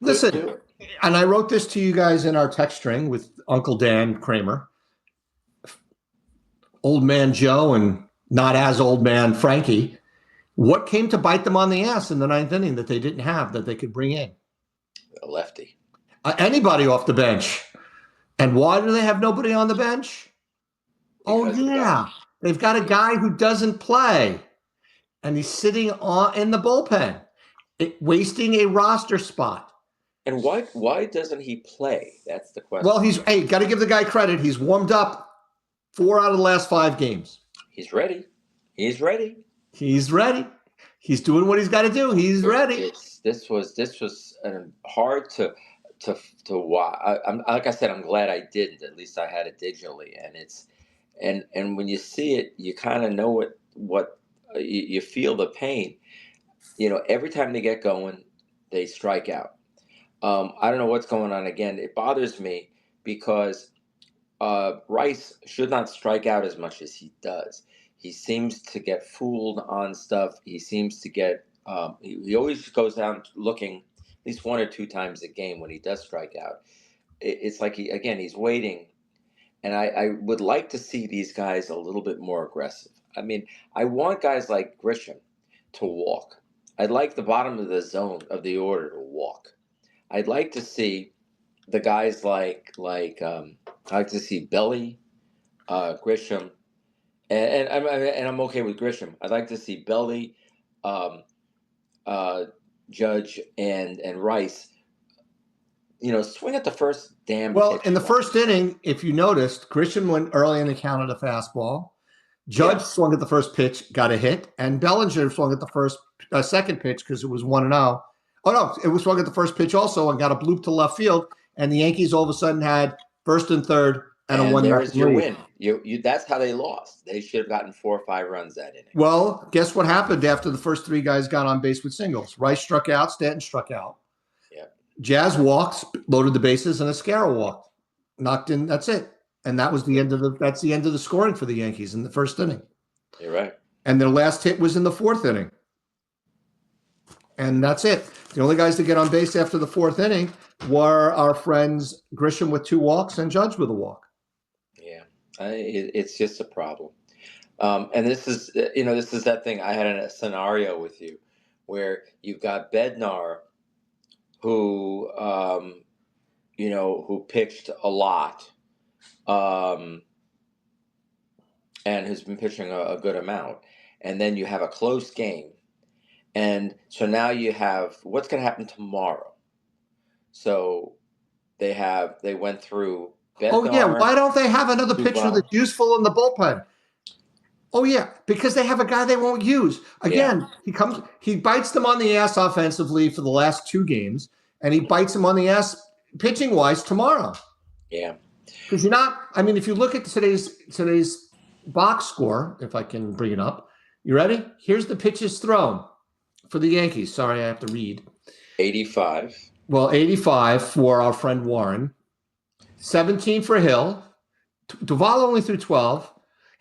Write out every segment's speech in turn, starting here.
Couldn't Listen, do it. and I wrote this to you guys in our text string with Uncle Dan Kramer, old man Joe, and not as old man Frankie. What came to bite them on the ass in the ninth inning that they didn't have that they could bring in? A lefty. Anybody off the bench. And why do they have nobody on the bench? Oh, Because yeah. They've got a guy who doesn't play, and he's sitting in the bullpen, wasting a roster spot. And why doesn't he play? That's the question. Well, got to give the guy credit. He's warmed up 4 out of the last 5 games. He's ready. He's ready. He's ready. He's doing what he's got to do. He's ready. This was hard to watch. Like I said, I'm glad I didn't. At least I had it digitally, and when you see it, you kind of know what you feel the pain. Every time they get going, they strike out. I don't know what's going on. Again, it bothers me because Rice should not strike out as much as he does. He seems to get fooled on stuff. He seems to get he always goes down looking at least 1 or 2 times a game when he does strike out. It's like he's waiting, and I would like to see these guys a little bit more aggressive. I mean, I want guys like Grisham to walk. I'd like the bottom of the zone of the order to walk. I'd like to see the guys like I'd like to see Belly, Grisham, and I'm okay with Grisham. I'd like to see Belly, Judge, and Rice. Swing at the first damn. Well, in the first inning, if you noticed, Grisham went early in the count at a fastball. Judge swung at the first pitch, got a hit, and Bellinger swung at the second pitch because it was 1-0. Oh no, it was swung at the first pitch also and got a bloop to left field, and the Yankees all of a sudden had first and third and a 1-0 there's your lead. win. That's how they lost. They should have gotten 4 or 5 runs that inning. Well, guess what happened after the first 3 guys got on base with singles? Rice struck out, Stanton struck out. Yeah. Jazz walked, loaded the bases, and Escaro walked, knocked in. That's it, and that was the end of the scoring for the Yankees in the first inning. You're right. And their last hit was in the 4th inning, and that's it. The only guys to get on base after the 4th inning were our friends Grisham with 2 walks and Judge with a walk. Yeah, it's just a problem. And this is that thing. I had a scenario with you where you've got Bednar, who who pitched a lot, and who's been pitching a good amount, and then you have a close game, and so now you have what's going to happen tomorrow. So they went through Bednar. Oh yeah, why don't they have another pitcher that's useful in the bullpen? Oh yeah, because they have a guy they won't use. Again, he bites them on the ass offensively for the last 2 games, and he bites them on the ass pitching wise tomorrow. Yeah. Because if you look at today's box score, if I can bring it up, you ready? Here's the pitches thrown for the Yankees. Sorry, I have to read. 85. Well, 85 for our friend Warren, 17 for Hill. Duvall only threw 12.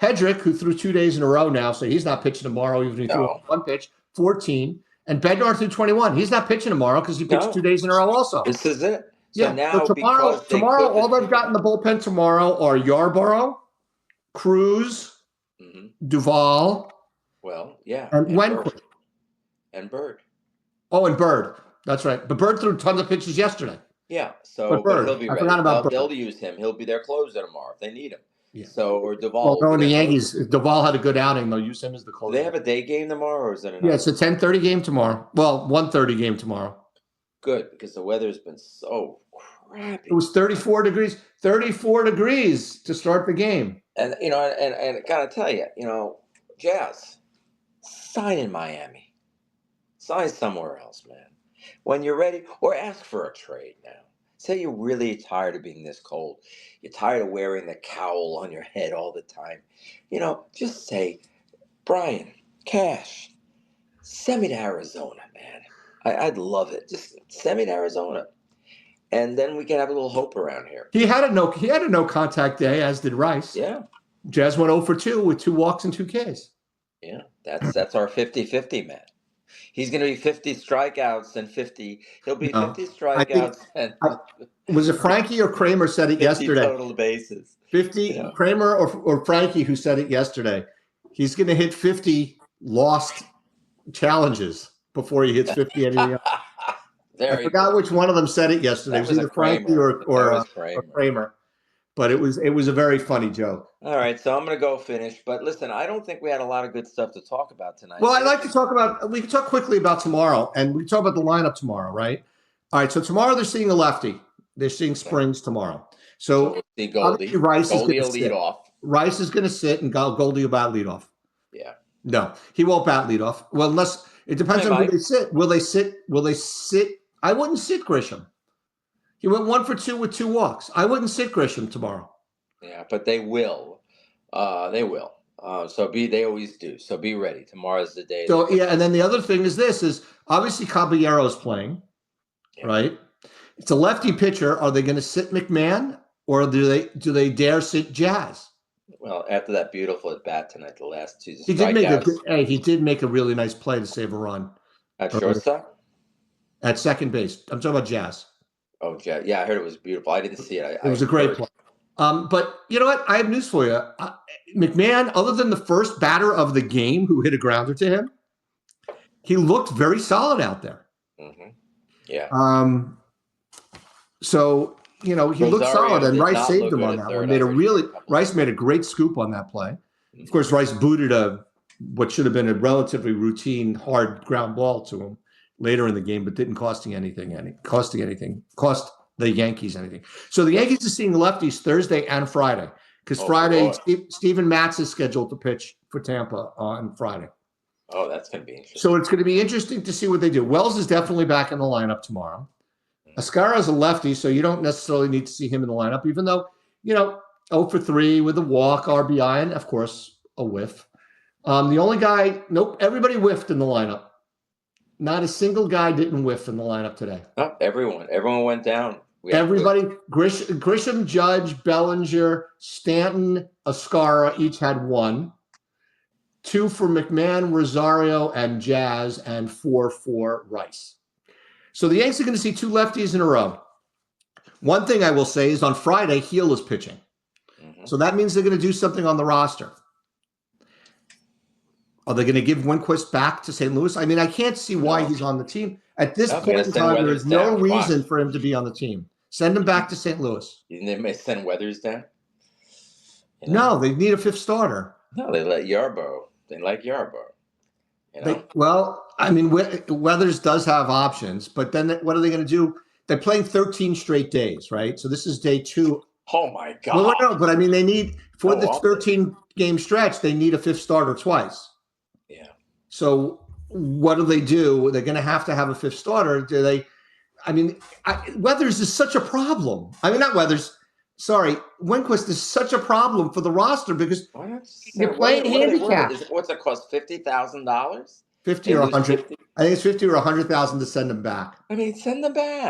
Hedrick, who threw 2 days in a row now, so he's not pitching tomorrow, even if he threw 1 pitch, 14. And Bednar threw 21. He's not pitching tomorrow because he pitched 2 days in a row also. This is it. So now tomorrow, all they've got in the bullpen tomorrow are Yarborough, Cruz, Duvall. Well, yeah. And Winquest. And Bird. Oh, and Bird. That's right. But Bird threw tons of pitches yesterday. Yeah. So Bird, he'll be ready. They'll use him. He'll be their closer tomorrow if they need him. Yeah. So, or Duvall. Well, no, the Yankees, if Duvall had a good outing, they'll use him as the closer. Do they have a day game tomorrow, or is it? Yeah, it's a 10:30 game tomorrow. Well, 1:30 game tomorrow. Good, because the weather's been so crappy. It was 34 degrees. 34 degrees to start the game. And and I gotta tell you, Jazz, sign in Miami, sign somewhere else, man. When you're ready, or ask for a trade now. Say you're really tired of being this cold. You're tired of wearing the cowl on your head all the time. Just say, Brian, Cash, send me to Arizona, man. I'd love it. Just send me to Arizona. And then we can have a little hope around here. He had a no contact day, as did Rice. Yeah. Jazz went 0 for 2 with 2 walks and 2 Ks. Yeah. That's our 50-50, man. He's going to be 50 strikeouts and 50. He'll be No, 50 I think strikeouts and I, was it Frankie or Kramer said it 50 yesterday. total bases. 50 Kramer or Frankie who said it yesterday. He's going to hit 50 lost challenges before he hits 50 anything else. I Very forgot good. which one of them said it yesterday. It That was was a either Frankie Kramer. That was or Kramer. Kramer, but it was a very funny joke. All right, so I'm going to go finish. But listen, I don't think we had a lot of good stuff to talk about tonight. Well, I'd like to talk about. We can talk quickly about tomorrow, and we can talk about the lineup tomorrow, right? All right. So tomorrow they're seeing a lefty. They're seeing Okay. Springs tomorrow. So So we'll see obviously Goldie. Rice is Goldie going to will lead sit. off. Rice is going to sit, and Goldie will bat lead off. Yeah. No, he won't bat lead off. Well, unless it depends on who they sit. Will they sit? Will they sit? I wouldn't sit Grisham. He went 1 for 2 with 2 walks. I wouldn't sit Grisham tomorrow. Yeah, but they will. They will. They always do. So be ready. Tomorrow's the day. So yeah, and then the other thing is this: is obviously Caballero's playing, right? It's a lefty pitcher. Are they going to sit McMahon, or do they dare sit Jazz? Well, after that beautiful at bat tonight, the last 2 He strikeouts. he did make a really nice play to save a run At shortstop? at second base. I'm talking about Jazz. Oh, yeah, I heard it was beautiful. I didn't see it. It was a great play. But you know what? I have news for you. McMahon, other than the first batter of the game who hit a grounder to him, he looked very solid out there. Mm-hmm. Yeah. So, you know, he looked solid, and Rice saved him on that one. Rice made a great scoop on that play. Of course, Rice booted what should have been a relatively routine hard ground ball to him later in the game, but didn't cost the Yankees anything. So the Yankees are seeing lefties Thursday and Friday, because Friday Steven Matz is scheduled to pitch for Tampa on Friday. Oh, that's going to be interesting. So it's going to be interesting to see what they do. Wells is definitely back in the lineup tomorrow. Ascara is a lefty, so you don't necessarily need to see him in the lineup, even though, 0 for 3 with a walk, RBI, and of course, a whiff. The only guy, everybody whiffed in the lineup. Not a single guy didn't whiff in the lineup today. Oh, everyone went down. Everybody, Grisham, Judge, Bellinger, Stanton, Ascara each had 1. 2 for McMahon, Rosario, and Jazz, and 4 for Rice. So the Yankees are going to see 2 lefties in a row. One thing I will say is on Friday, Heel is pitching. Mm-hmm. So that means they're going to do something on the roster. Are they going to give Winquest back to St. Louis? I mean, I can't see why he's on the team. At this point in time, there is no reason for him to be on the team. Send him back to St. Louis. They may send Weathers down? No, they need a 5th starter. No, they let Yarborough. They like Yarborough. I mean, Weathers does have options, but then what are they going to do? They're playing 13 straight days, right? So this is day 2. Oh, my God. Well, no, but I mean, they need, for this 13-game stretch, they need a 5th starter twice. Yeah. So what do? They're going to have a 5th starter. Weathers is such a problem. I mean, not Weathers. Sorry, Winquest is such a problem for the roster because you're playing handicap. What's it cost? $50,000? 50 or 100. I think it's 50 or 100,000 to send them back. I mean, send them back.